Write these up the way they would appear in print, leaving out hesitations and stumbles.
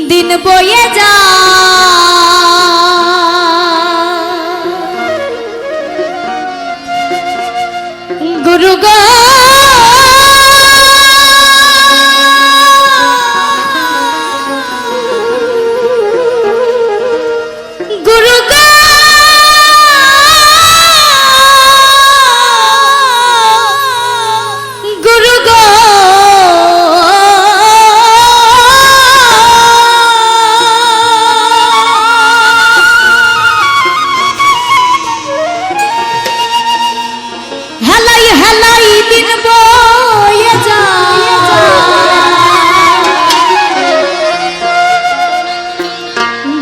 दिन बोए जा गुरु गो गुरु गो गुरु गो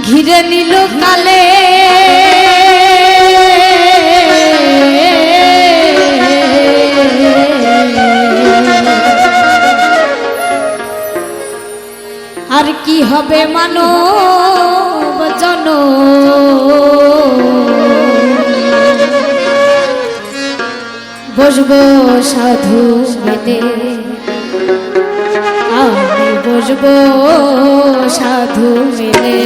ঘিরে নিল কালে আর কি হবে মানব জনম বসবো সাধু মেনে আমি বসবো সাধু মেনে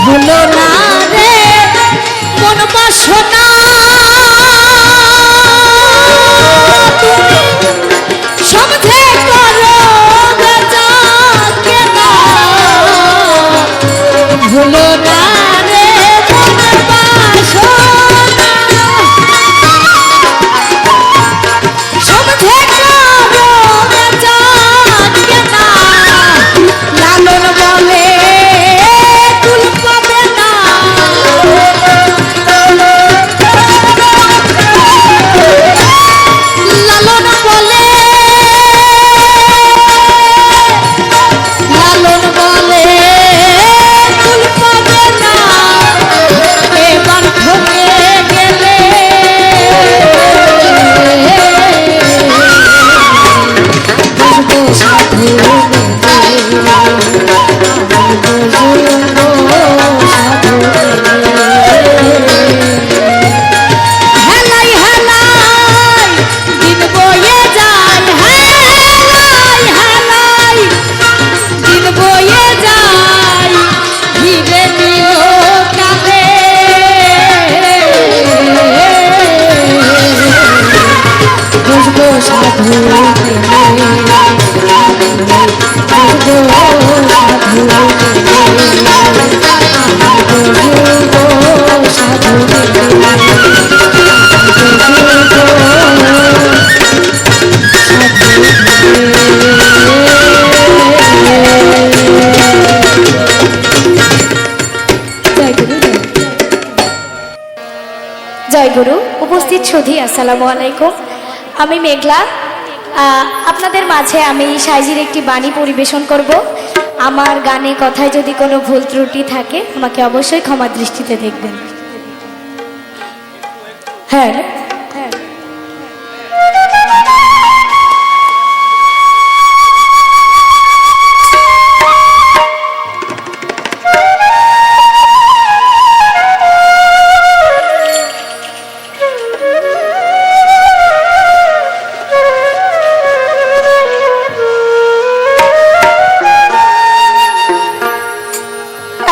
হলো না রে মন বাসনা সমঝে করো বেচাকে না হলো না রে মন বাসনা সমঝে করো বেচাকে না লালন বলে কুল পাবে না লালন বলে লালন বলে কুল পাবে না এবার ঠকে গেলে বুঝবো সাধু হেলাই হেলাই দিন বয়ে যায় হেলাই হেলাই দিন বয়ে যায় ঘিরে দিল কাঁদে বুঝবো সাধু জয় গুরু। উপস্থিত সুধী আসসালামু আলাইকুম। আমি মেঘলা। আপনাদের মাঝে আমি সাইজির একটি বাণী পরিবেশন করব। আমার গানে কথায় যদি কোনো ভুল ত্রুটি থাকে আমাকে অবশ্যই ক্ষমা দৃষ্টিতে দেখবেন। হ্যাঁ হ্যাঁ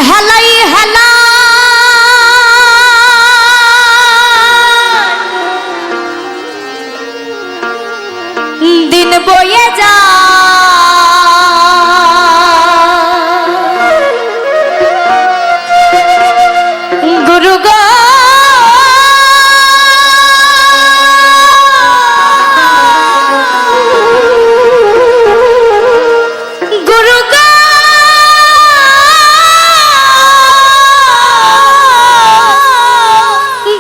হেলাই হেলাই দিন বয়ে যায় গুরু গো গুরু গো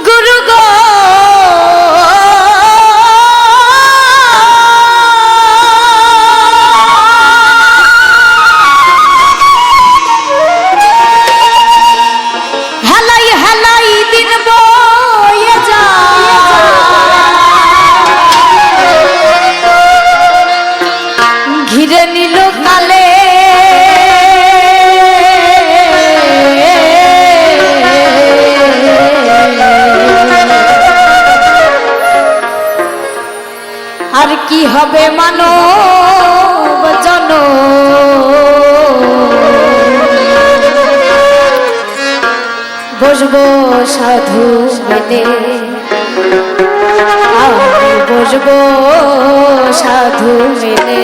গুরু গো হেলাই হেলাই দিন বয়ে যায় ঘিরে নিল কালে আর কি হবে মানব জন বসবো সাধু বেদে বসবো সাধু বেদে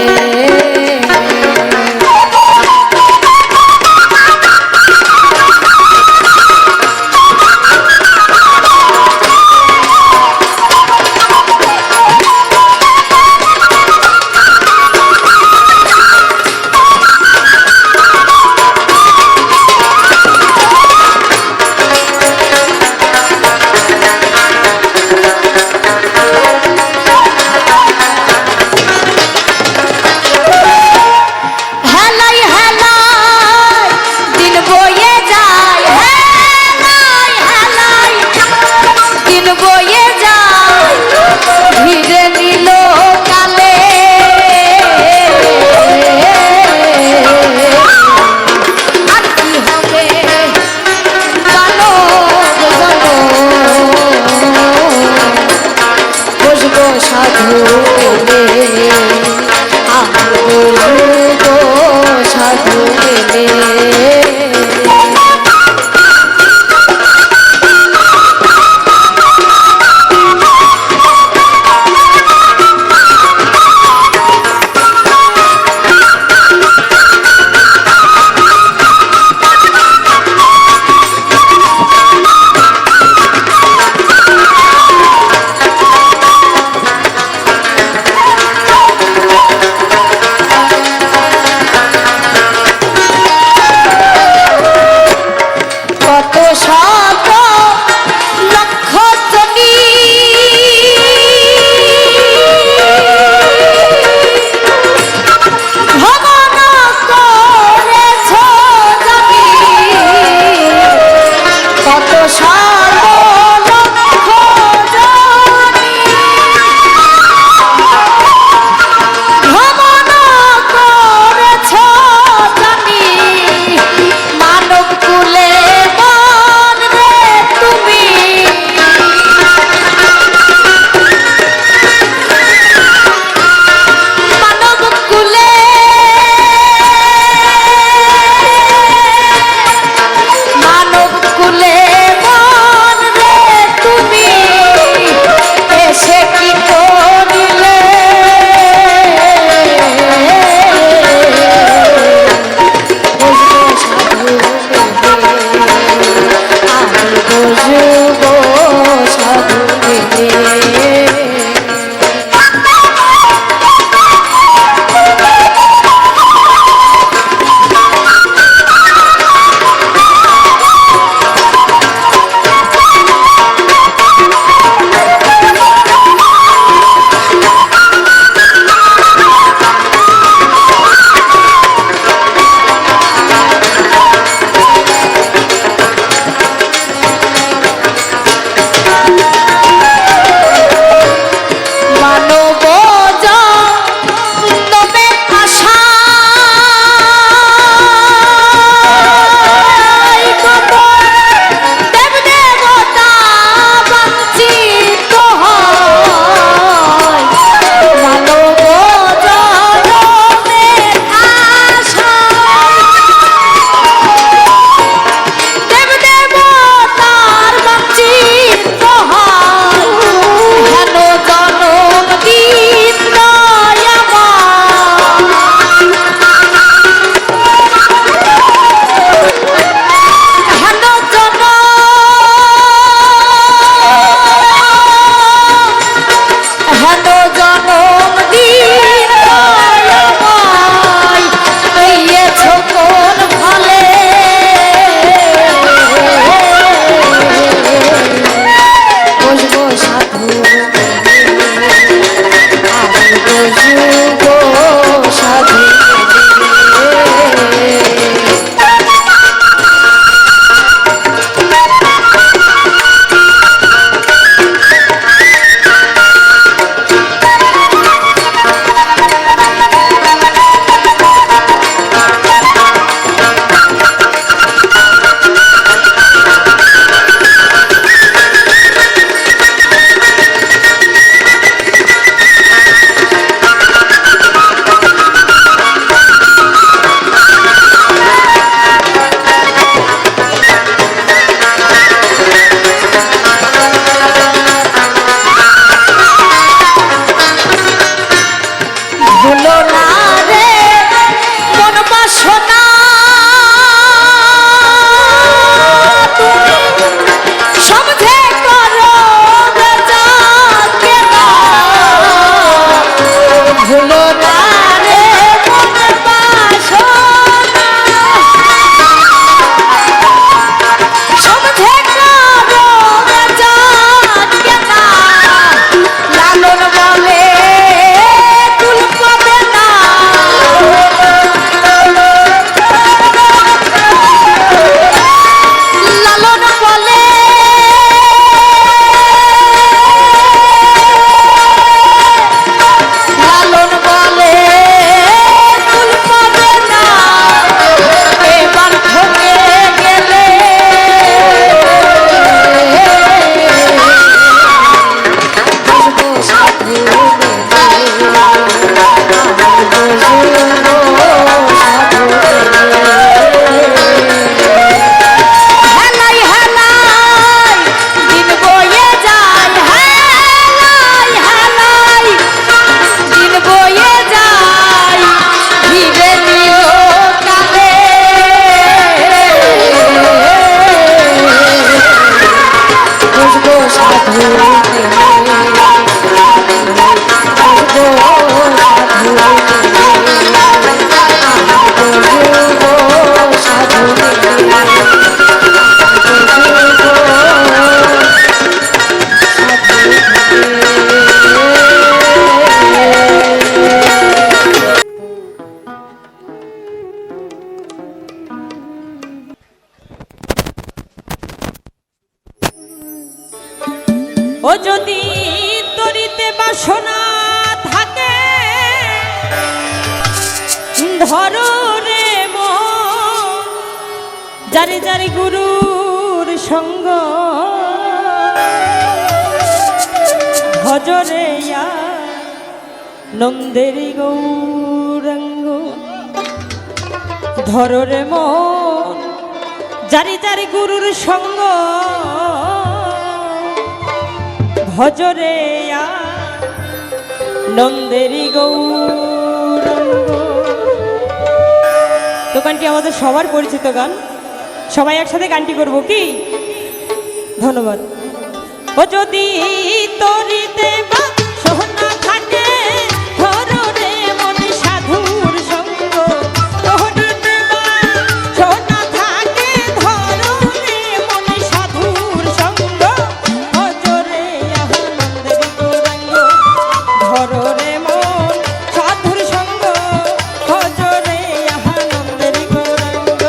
ও যদি তরিতে বাসনা থাকে ধরো রে মন যারে যারে গুরুর সঙ্গ ভজরে নন্দের গৌরাঙ্গ ধরো রে মন যারে যারে গুরুর সঙ্গ ভজরে নন্দেরি গৌরাঙ্গ। তো গানটি আমাদের সবার পরিচিত গান, সবাই একসাথে গানটি করব কি? ধন্যবাদ। ও যদি তরিতে সোনা থাকে ধরো রে মন সাধুর সঙ্গ তরিতে সোনা থাকে ধরো রে মন সাধুর সঙ্গ ভজরে আনন্দের গৌরাঙ্গ ধরো রে মন সাধুর সঙ্গ ভজরে আনন্দের গৌরাঙ্গ।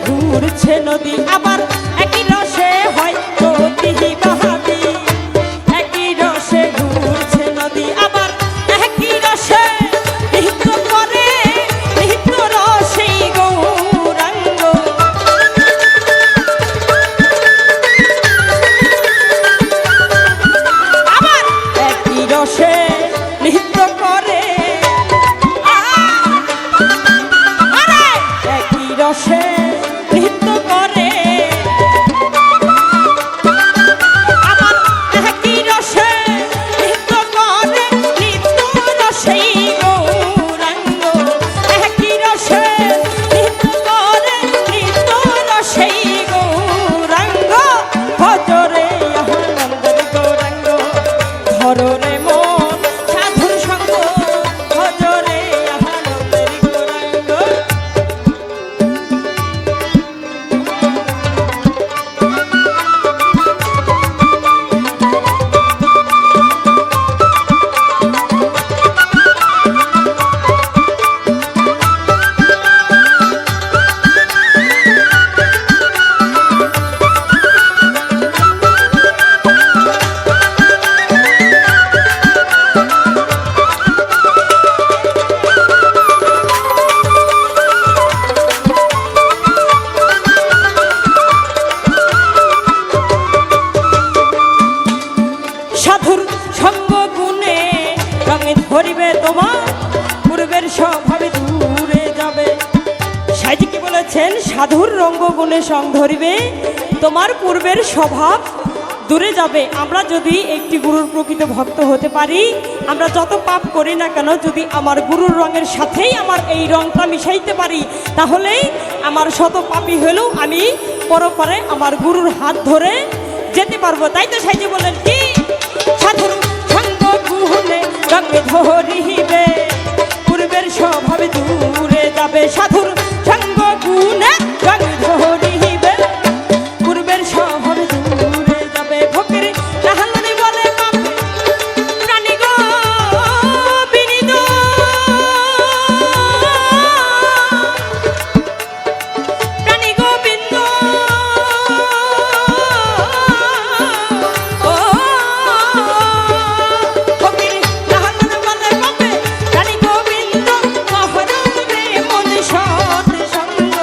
ঘুরছে নদী আবার একই রসে হয় প্রতিবাদী, একই রসে ঘুরছে নদী আবার একই রসে নৃত্য করে নৃত্য রসেই গৌরাঙ্গ লিখিয়াছেন সাধুর রঙ্গগুণে সং ধরিবে, তোমার পূর্বের স্বভাব দূরে যাবে। আমরা যদি একটি গুরুর প্রকৃত ভক্ত হতে পারি, আমরা যত পাপ করি না কেন, যদি আমার গুরুর রঙের সাথেই আমার এই রংটা মিশাইতে পারি, তাহলেই আমার শত পাপী হলেও আমি পরপরে আমার গুরুর হাত ধরে যেতে পারবো। তাই তো সাইজি বলেন কি, সাধুর সঙ্গ গুণে রঙে ধরিবে, পূর্বের স্বভাবে দূরে যাবে। সাধুর সঙ্গ গুণে রঙে ধরিবে, পূর্বের স্বভাবে দূরে যাবে। ফকির লাহালনে বলে পাপে প্রাণী গো বিনীত, প্রাণী গোবিন্দ ও ফকির লাহালনে বলে পাপে প্রাণী গোবিন্দ, মহরমে মন সৎ সঙ্গ।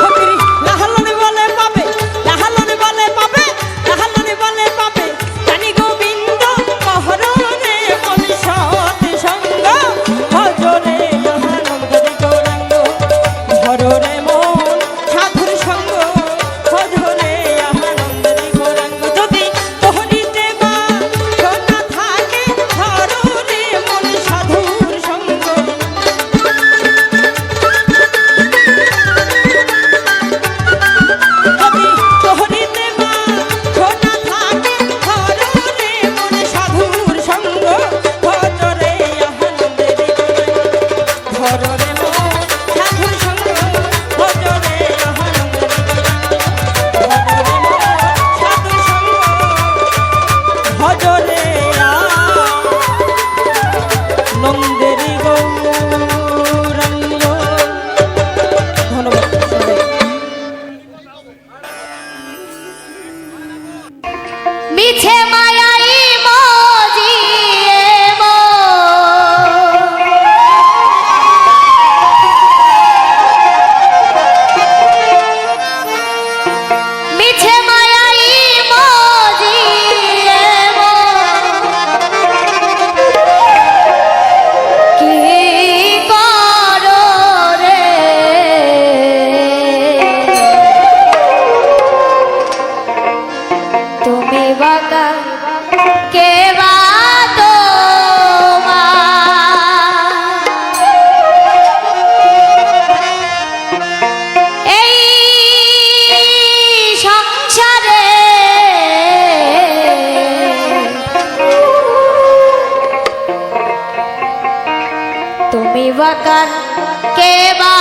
ফকির লাহালনে বলে পাবে, লাহালনে বলে পাবে, লাহালনে বলে পাবে প্রাণী গোবিন্দ, মহরমে মন সৎ সঙ্গ। ভজরে আনন্দের গৌরাঙ্গ, ধররে মন সাধুর সঙ্গ, ভজরে আনন্দের গৌরাঙ্গ। যদি তোহরিতে বা সোনা থাকে, ধররে মন সাধুর সঙ্গ। যদি তোহরিতে মা সোনা থাকে, ধররে মন সাধুর সঙ্গ, ভজরে আনন্দের গৌরাঙ্গ, ধররে মন সাধুর সঙ্গ, ভজরে আনন্দের গৌরাঙ্গ, ধররে মন সাধুর সঙ্গ, ভজরে আনন্দের গৌরাঙ্গ। ধন্যবাদ সবাই। মিছে মায়াই মজিয়ে মিছে মায়াই মজিয়ে কি করো রে, তুমি বাকা কে বা এই সংসারে তুমি বাকার কে বা